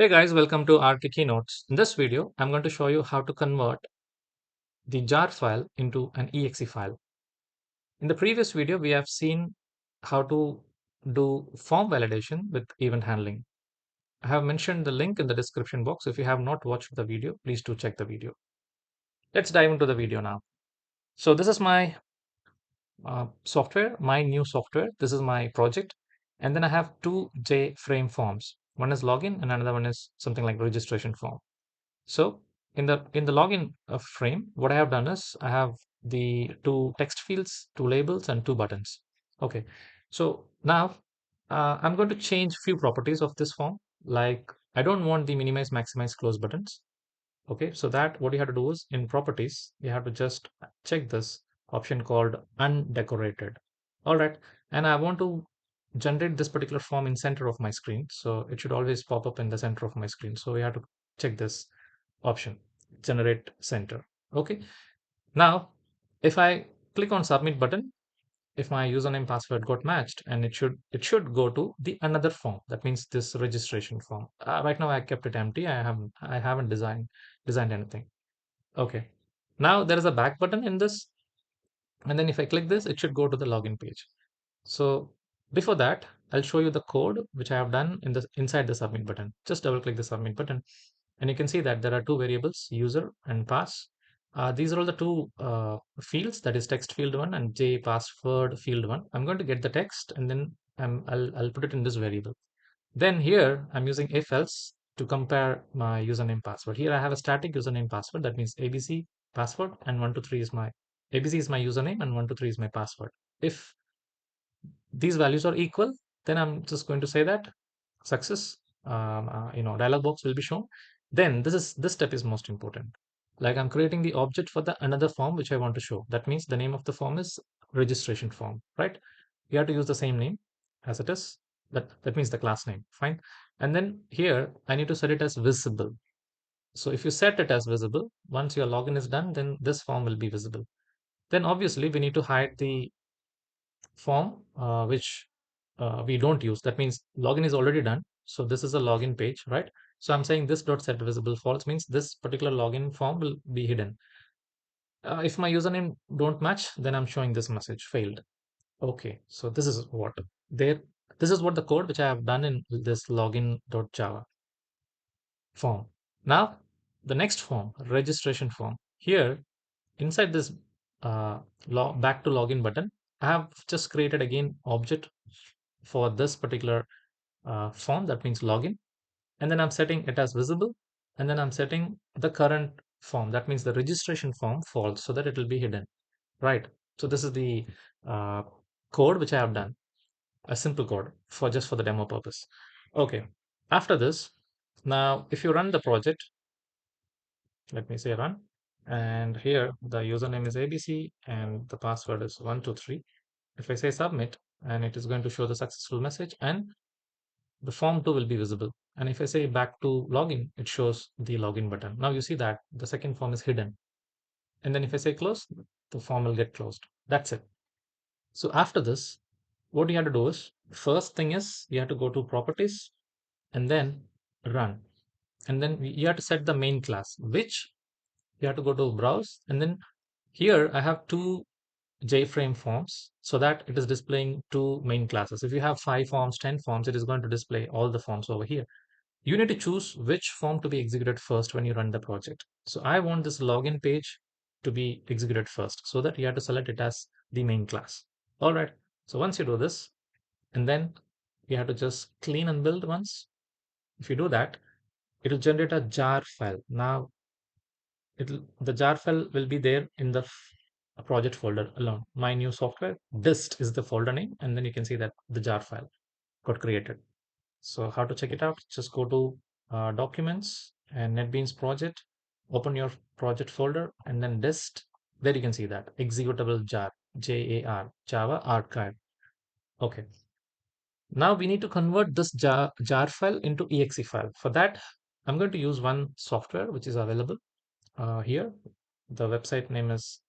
Hey guys, welcome to R Keynotes. In this video, I'm going to show you how to convert the jar file into an EXE file. In the previous video, we have seen how to do form validation with event handling. I have mentioned the link in the description box. If you have not watched the video, please do check the video. Let's dive into the video now. So this is my software, my new software. This is my project. And then I have two JFrame forms. One is login and another one is something like registration form. So in the login frame, what I have done is I have the two text fields, two labels, and two buttons. Okay, so now I'm going to change few properties of this form. Like I don't want the minimize, maximize, close buttons. Okay, so that what you have to do is in properties, you have to just check this option called undecorated. All right, and I want to generate this particular form in center of my screen. So it should always pop up in the center of my screen. So we have to check this option, generate center. Okay, now if I click on submit button, if my username password got matched, and it should go to the another form. That means this registration form. Right now I kept it empty. I haven't designed anything. Okay, now there is a back button in this, and then if I click this, it should go to the login page. So before that, I'll show you the code which I have done in the inside the submit button. Just double click the submit button, and you can see that there are two variables, user and pass. These are all the two fields, that is text field one and J password field one. I'm going to get the text, and then I'll put it in this variable. Then here I'm using if else to compare my username password. Here I have a static username password. That means ABC password and 123 is my ABC is my username and 123 is my password. If these values are equal, then I'm just going to say that success, dialog box will be shown. Then this step is most important. Like I'm creating the object for the another form which I want to show. That means the name of the form is registration form, right? You have to use the same name as it is. That means the class name. Fine. And then here I need to set it as visible. So if you set it as visible, once your login is done, then this form will be visible. Then obviously we need to hide the form which we don't use. That means login is already done. So this is a login page, right? So I'm saying this dot set visible false means this particular login form will be hidden. If my username don't match, then I'm showing this message failed. Okay, so there. This is what the code which I have done in this login.java form. Now the next form, registration form. Here inside this back to login button, I have just created again object for this particular form, that means login, and then I'm setting it as visible, and then I'm setting the current form, that means the registration form false, so that it will be hidden, right? So this is the uh, code which I have done, a simple code for just for the demo purpose. Okay, after this, now if you run the project, let me say run, and here the username is ABC and the password is 123. If I say submit, and it is going to show the successful message, and the form 2 will be visible. And if I say back to login, it shows the login button. Now you see that the second form is hidden. And then if I say close, the form will get closed. That's it. So after this, what you have to do is, first thing is you have to go to properties and then run. And then you have to set the main class, which you have to go to browse. And then here I have two JFrame forms so that it is displaying two main classes. If you have 5 forms, 10 forms, it is going to display all the forms over here. You need to choose which form to be executed first when you run the project. So I want this login page to be executed first, so that you have to select it as the main class. All right. So once you do this, and then you have to just clean and build once. If you do that, it will generate a jar file. Now the jar file will be there in the project folder alone. My new software, dist is the folder name, and then you can see that the jar file got created. So how to check it out? Just go to documents and NetBeans project, open your project folder, and then dist. There you can see that executable jar, JAR, Java archive. Okay. Now we need to convert this jar file into EXE file. For that, I'm going to use one software which is available here. The website name is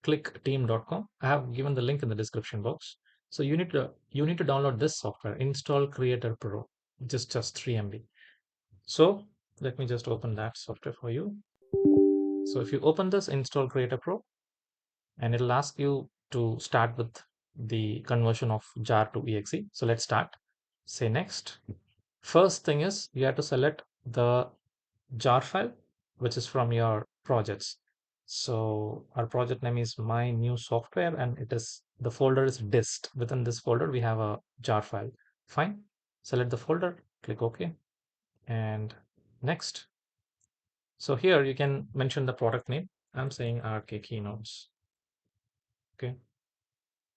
clickteam.com. I have given the link in the description box. So you need to download this software, Install Creator Pro, just 3 MB. So let me just open that software for you. So if you open this install Creator Pro, and it'll ask you to start with the conversion of jar to exe. So let's start. Say next. First thing is you have to select the jar file, which is from your projects. So our project name is my new software, and it is the folder is dist. Within this folder, we have a jar file. Fine. Select the folder, click OK, and next. So here you can mention the product name. I'm saying RK Keynotes. Okay.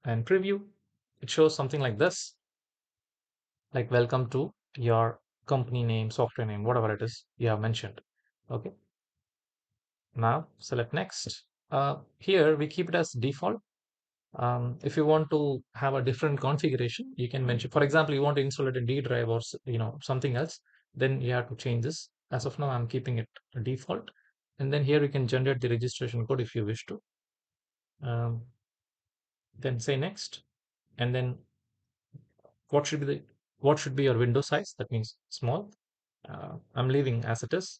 And preview. It shows something like this, like welcome to your company name, software name, whatever it is you have mentioned. Okay. Now select next. Here we keep it as default. If you want to have a different configuration, you can mention, for example, you want to install it in D drive or something else, then you have to change this. As of now, I'm keeping it default. And then here you can generate the registration code if you wish to. Then say next. And then what should be your window size? That means small. I'm leaving as it is.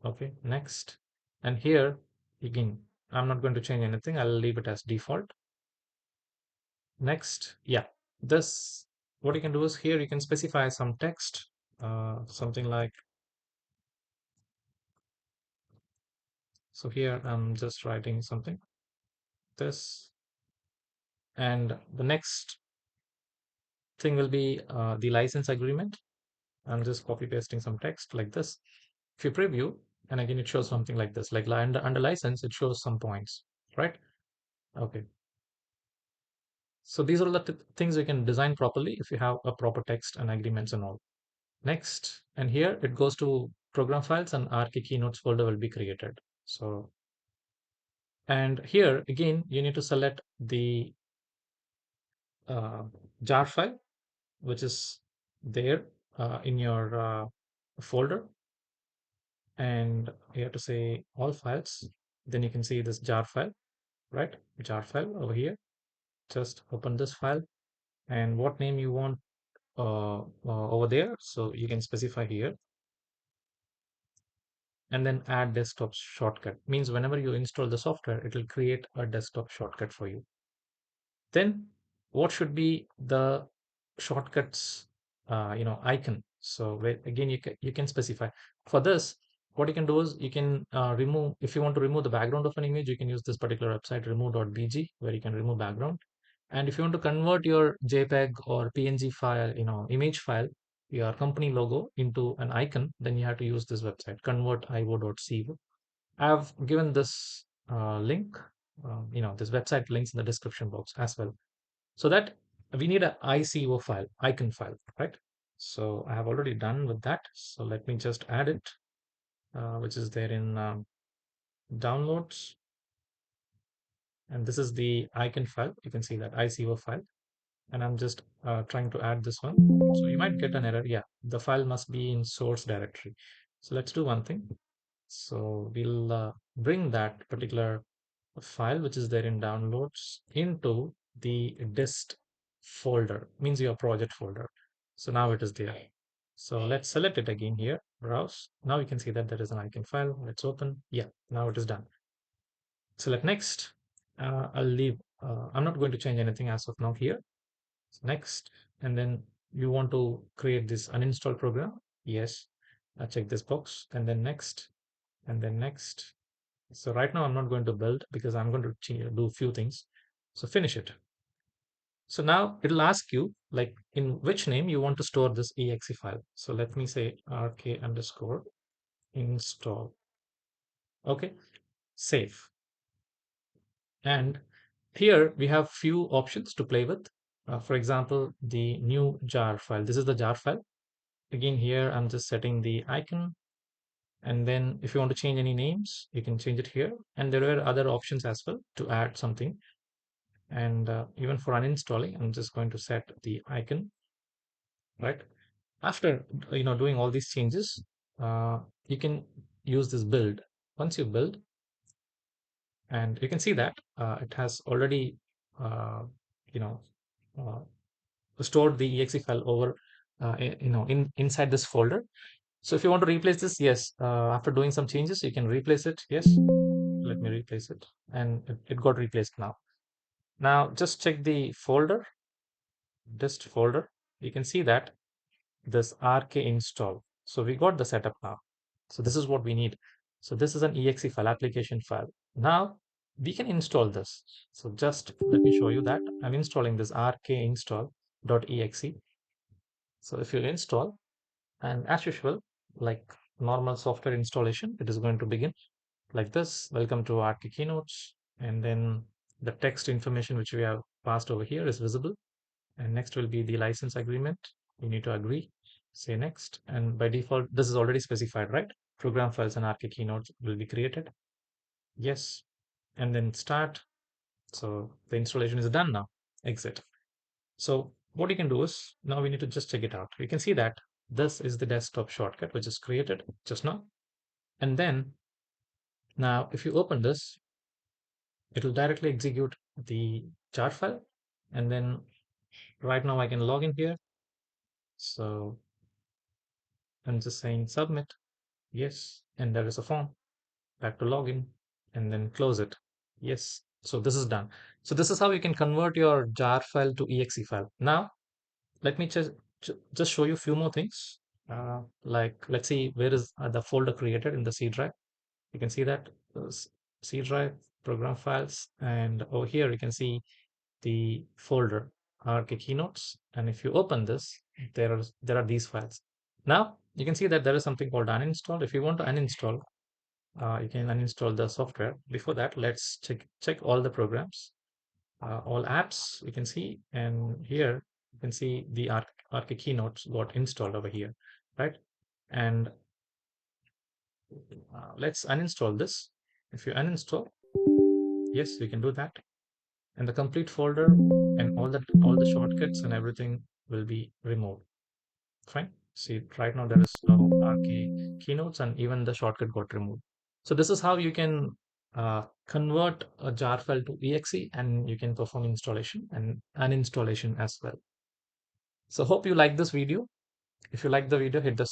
Okay, next. And here again, I'm not going to change anything. I'll leave it as default. Next. Yeah, this, what you can do is here you can specify some text, something like, so here I'm just writing something this, and the next thing will be the license agreement. I'm just copy pasting some text like this. If you preview, and again it shows something like this, like under license it shows some points, right? Okay, so these are the things you can design properly if you have a proper text and agreements and all. Next, and here it goes to program files, and RK Keynotes folder will be created. So, and here again you need to select the uh, jar file which is there in your folder, and you have to say all files. Then you can see this jar file, right? Jar file over here. Just open this file, and what name you want over there, so you can specify here, and then add desktop shortcut. Means whenever you install the software, it will create a desktop shortcut for you. Then what should be the shortcuts icon? So where, again you can specify. For this, what you can do is you can remove, if you want to remove the background of an image, you can use this particular website remove.bg, where you can remove background. And if you want to convert your JPEG or PNG file, image file, your company logo into an icon, then you have to use this website convertio.co. I've given this link, this website links in the description box as well. So that we need a ICO file, icon file, right? So I have already done with that. So let me just add it, which is there in downloads. And this is the icon file. You can see that ICO file. And I'm just trying to add this one. So you might get an error. Yeah, the file must be in source directory. So let's do one thing. So we'll bring that particular file which is there in downloads into the dist folder, means your project folder. So now it is there. So let's select it again here, browse. Now you can see that there is an icon file. Let's open. Yeah, now it is done. Select next. I'll leave. I'm not going to change anything as of now here. Next, and then you want to create this uninstall program. Yes, I check this box, and then next, and then next. So right now I'm not going to build because I'm going to do a few things. So finish it. So now it'll ask you like in which name you want to store this exe file. So let me say rk underscore install. Okay, save. And here we have few options to play with. For example, the new jar file. This is the jar file. Again, here I'm just setting the icon. And then if you want to change any names, you can change it here. And there are other options as well to add something. And even for uninstalling, I'm just going to set the icon, right? After doing all these changes, you can use this build. Once you build, and you can see that it has already you know uh, stored the exe file over inside this folder. So if you want to replace this, yes, after doing some changes, you can replace it. Yes, let me replace it, and it got replaced now. Now just check the folder, dist folder. You can see that this rk install. So we got the setup now. So this is what we need. So this is an exe file, application file. Now we can install this. So just let me show you that I'm installing this rk install.exe. So if you install, and as usual, like normal software installation, it is going to begin like this. Welcome to rk keynotes. And then the text information which we have passed over here is visible. And next will be the license agreement. You need to agree, say next. And by default, this is already specified, right? Program files and rk keynotes will be created. Yes. And then start. So the installation is done now. Exit. So what you can do is now we need to just check it out. You can see that this is the desktop shortcut which is created just now. And then now if you open this, it will directly execute the jar file. And then right now I can log in here. So I'm just saying submit. Yes. And there is a form. Back to login and then close it. Yes. So this is done. So this is how you can convert your jar file to exe file. Now let me just show you a few more things. Like let's see where is the folder created in the C drive. You can see that C drive program files, and over here you can see the folder RK Keynotes. And if you open this, there are these files. Now you can see that there is something called uninstall. If you want to uninstall, you can uninstall the software. Before that, let's check all the programs, all apps you can see, and here you can see the RK Keynotes got installed over here, right? And let's uninstall this. If you uninstall, yes, we can do that. And the complete folder and all the shortcuts and everything will be removed. Fine. See, right now there is no RK Keynotes, and even the shortcut got removed. So this is how you can convert a jar file to exe, and you can perform installation and uninstallation as well. So hope you like this video. If you like the video, hit the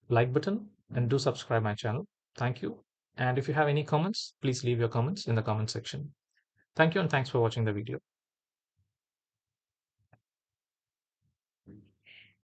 like button and do subscribe my channel. Thank you. And if you have any comments, please leave your comments in the comment section. Thank you, and thanks for watching the video.